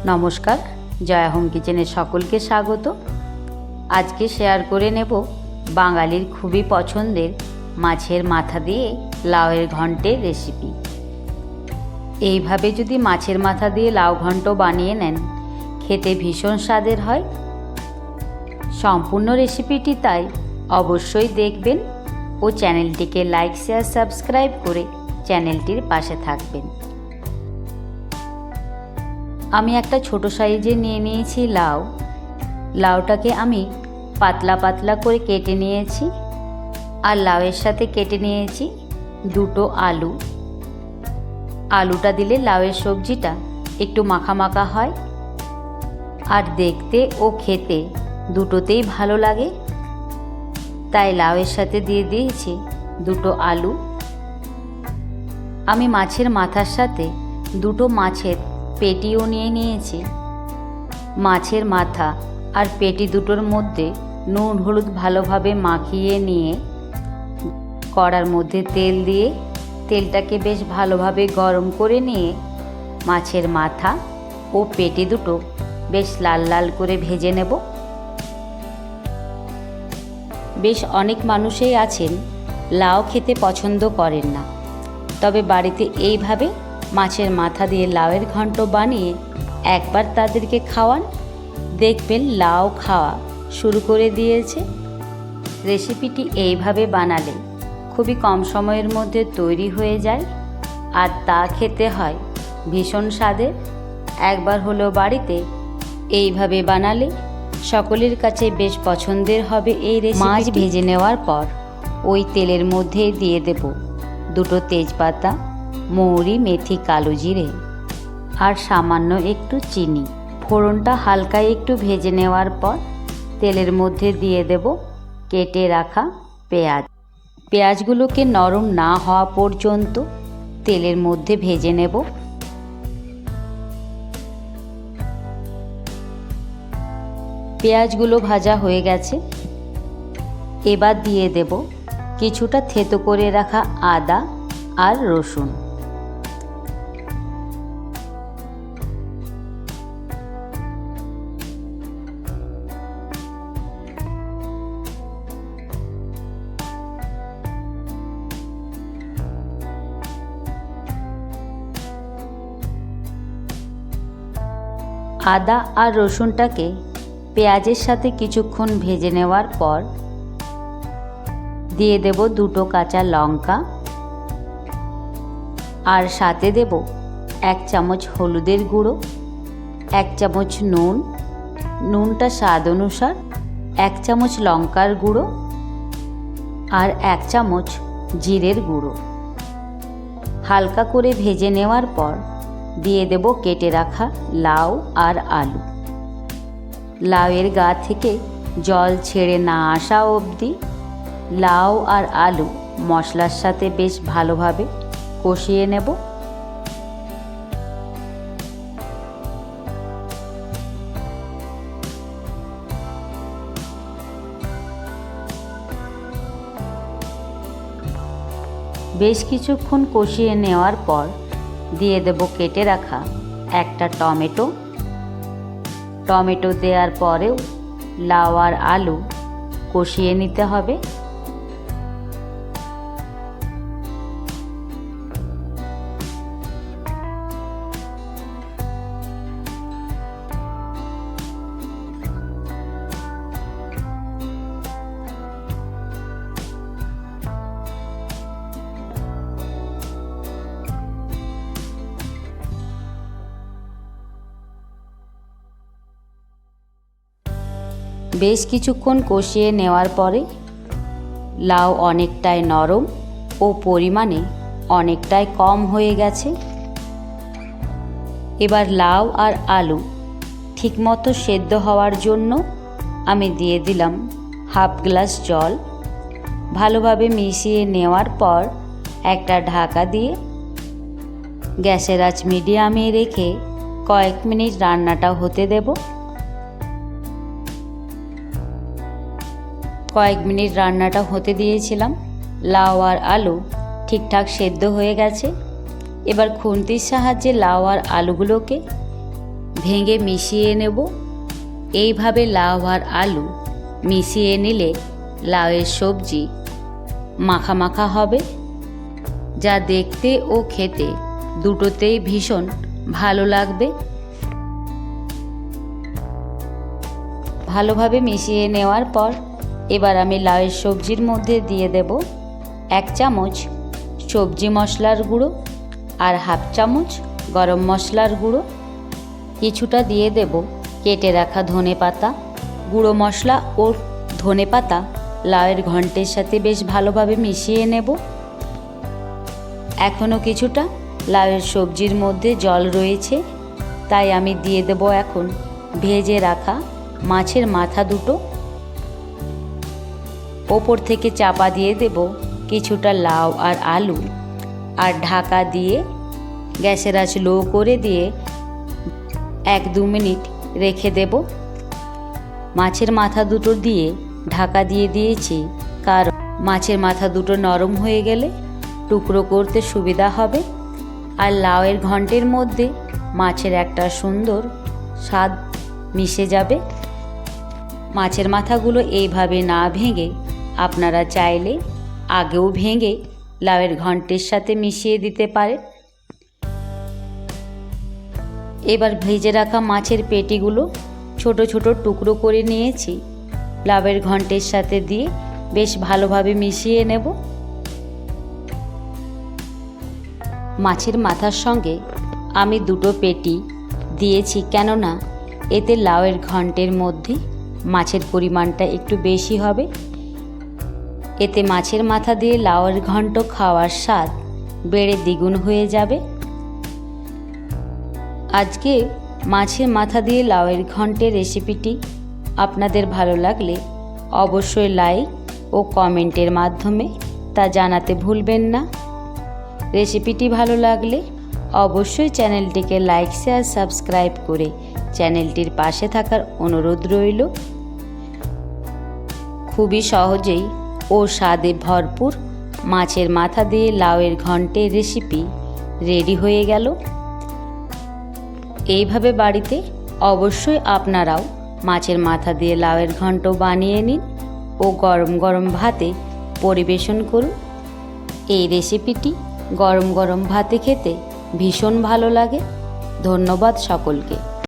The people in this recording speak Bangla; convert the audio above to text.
নমস্কার, জয়া হোম কিচেনে সকলকে স্বাগত। আজকে শেয়ার করে নেব বাঙালির খুবই পছন্দের মাছের মাথা দিয়ে লাউয়ের ঘন্টের রেসিপি। এইভাবে যদি মাছের মাথা দিয়ে লাউ ঘন্ট বানিয়ে নেন, খেতে ভীষণ স্বাদের হয়। সম্পূর্ণ রেসিপিটি তাই অবশ্যই দেখবেন ও চ্যানেলটিকে লাইক, শেয়ার, সাবস্ক্রাইব করে চ্যানেলটির পাশে থাকবেন। আমি একটা ছোট সাইজে নিয়ে নিয়েছি লাউটাকে আমি পাতলা পাতলা করে কেটে নিয়েছি। আর লাউয়ের সাথে কেটে নিয়েছি দুটো আলুটা দিলে লাউয়ের সবজিটা একটু মাখা মাখা হয় আর দেখতে ও খেতে দুটোতেই ভালো লাগে। তাই লাউয়ের সাথে দিয়ে দিয়েছি দুটো আলু। আমি মাছের মাথার সাথে দুটো মাছের পেটিও নিয়ে নিয়েছি। মাছের মাথা আর পেটি দুটোর মধ্যে নুন হলুদ ভালোভাবে মাখিয়ে নিয়ে কড়ার মধ্যে তেল দিয়ে তেলটাকে বেশ ভালোভাবে গরম করে নিয়ে মাছের মাথা ও পেটি দুটো বেশ লাল লাল করে ভেজে নেব। বেশ অনেক মানুষই আছেন লাউ খেতে পছন্দ করেন না, তবে বাড়িতে এইভাবে মাছের মাথা দিয়ে লাউয়ের ঘন্ট বানিয়ে একবার তাদেরকে খাওয়ান, দেখবেন লাউ খাওয়া শুরু করে দিয়েছে। রেসিপিটি এইভাবে বানালে খুবই কম সময়ের মধ্যে তৈরি হয়ে যায় আর তা খেতে হয় ভীষণ স্বাদের। একবার হলেও বাড়িতে এইভাবে বানালে সকলের কাছে বেশ পছন্দের হবে এই রেসিপি। মাছ ভেজে নেওয়ার পর ওই তেলের মধ্যে দিয়ে দেব দুটো তেজপাতা, মৌরি, মেথি, কালো জিরে আর সামান্য একটু চিনি। ফোড়নটা হালকা একটু ভেজে নেওয়ার পর তেলের মধ্যে দিয়ে দেব কেটে রাখা পেঁয়াজগুলোকে নরম না হওয়া পর্যন্ত তেলের মধ্যে ভেজে নেব। পেঁয়াজগুলো ভাজা হয়ে গেছে। এবার দিয়ে দেব কিছুটা থেতো করে রাখা আদা আর রসুন। আদা আর রসুনটাকে পেঁয়াজের সাথে কিছুক্ষণ ভেজে নেওয়ার পর দিয়ে দেব দুটো কাঁচা লঙ্কা আর সাথে দেব 1 চামচ হলুদের গুঁড়ো, 1 চামচ নুনটা স্বাদ অনুসার, 1 চামচ লঙ্কার গুঁড়ো আর 1 চামচ জিরের গুঁড়ো। হালকা করে ভেজে নেওয়ার পর দিয়ে দেব কেটে রাখা লাউ আর আলু। লাউয়ের গা থেকে জল ছেড়ে না আসা অবধি লাউ আর আলু মশলার সাথে বেশ ভালোভাবে কষিয়ে নেব। বেশ কিছুক্ষণ কষিয়ে নেওয়ার পর দিয়ে দেব কেটে রাখা একটা টমেটো দেওয়ার পরেও লাউ আর আলু কষিয়ে নিতে হবে। বেশ কিছুক্ষণ কষিয়ে নেওয়ার পরে লাউ অনেকটাই নরম ও পরিমাণে অনেকটাই কম হয়ে গেছে। এবার লাউ আর আলু ঠিকমতো সেদ্ধ হওয়ার জন্য আমি দিয়ে দিলাম 1/2 গ্লাস জল। ভালোভাবে মিশিয়ে নেওয়ার পর একটা ঢাকা দিয়ে গ্যাসের আঁচ মিডিয়ামে রেখে কয়েক মিনিট রান্নাটা হতে দেব। কয়েক মিনিট রান্নাটা হতে দিয়েছিলাম। লাউ আর আলু ঠিকঠাক সেদ্ধ হয়ে গেছে। এবার খুন্তির সাহায্যে লাউ আর আলুগুলোকে ভেঙে মিশিয়ে নেব। এইভাবে লাউ আর আলু মিশিয়ে নিলে লাউয়ের সবজি মাখা মাখা হবে, যা দেখতে ও খেতে দুটোতেই ভীষণ ভালো লাগবে। ভালোভাবে মিশিয়ে নেওয়ার পর এবার আমি লাউয়ের সবজির মধ্যে দিয়ে দেব 1 চামচ সবজি মশলার গুঁড়ো আর হাফ চামচ গরম মশলার গুঁড়ো। কিছুটা দিয়ে দেব কেটে রাখা ধনেপাতা। গুঁড়ো মশলা ও ধনেপাতা লাউয়ের ঘন্টের সাথে বেশ ভালোভাবে মিশিয়ে নেব। এখনও কিছুটা লাউয়ের সবজির মধ্যে জল রয়েছে, তাই আমি দিয়ে দেব এখন ভেজে রাখা মাছের মাথা দুটো। ওপর থেকে চাপা দিয়ে দেব কিছুটা লাউ আর আলু, আর ঢাকা দিয়ে গ্যাসের আঁচ লো করে দিয়ে 1-2 মিনিট রেখে দেব। মাছের মাথা দুটো দিয়ে ঢাকা দিয়ে দিয়েছি, কারণ মাছের মাথা দুটো নরম হয়ে গেলে টুকরো করতে সুবিধা হবে, আর লাউয়ের ঘন্টের মধ্যে মাছের একটা সুন্দর স্বাদ মিশে যাবে। মাছের মাথাগুলো এইভাবে না ভেঙে আপনারা চাইলে আগেও ভেঙে লাউয়ের ঘন্টের সাথে মিশিয়ে দিতে পারেন। এবার ভেজে রাখা মাছের পেটিগুলো ছোট ছোট টুকরো করে নিয়েছি, লাউয়ের ঘন্টের সাথে দিয়ে বেশ ভালোভাবে মিশিয়ে নেব। মাছের মাথার সঙ্গে আমি দুটো পেটি দিয়েছি, কেননা এতে লাউয়ের ঘন্টের মধ্যে মাছের পরিমাণটা একটু বেশি হবে। এতে মাছের মাথা দিয়ে লাউয়ের ঘন্ট খাওয়ার স্বাদ বেড়ে দ্বিগুণ হয়ে যাবে। আজকে মাছের মাথা দিয়ে লাউয়ের ঘন্টের রেসিপিটি আপনাদের ভালো লাগলে অবশ্যই লাইক ও কমেন্টের মাধ্যমে তা জানাতে ভুলবেন না। রেসিপিটি ভালো লাগলে অবশ্যই চ্যানেলটিকে লাইক, শেয়ার, সাবস্ক্রাইব করে চ্যানেলটির পাশে থাকার অনুরোধ রইল। খুবই সহজেই ও স্বাদে ভরপুর মাছের মাথা দিয়ে লাউয়ের ঘন্টের রেসিপি রেডি হয়ে গেল। এইভাবে বাড়িতে অবশ্যই আপনারাও মাছের মাথা দিয়ে লাউয়ের ঘন্ট বানিয়ে নিন ও গরম গরম ভাতে পরিবেশন করুন। এই রেসিপিটি গরম গরম ভাতে খেতে ভীষণ ভালো লাগে। ধন্যবাদ সকলকে।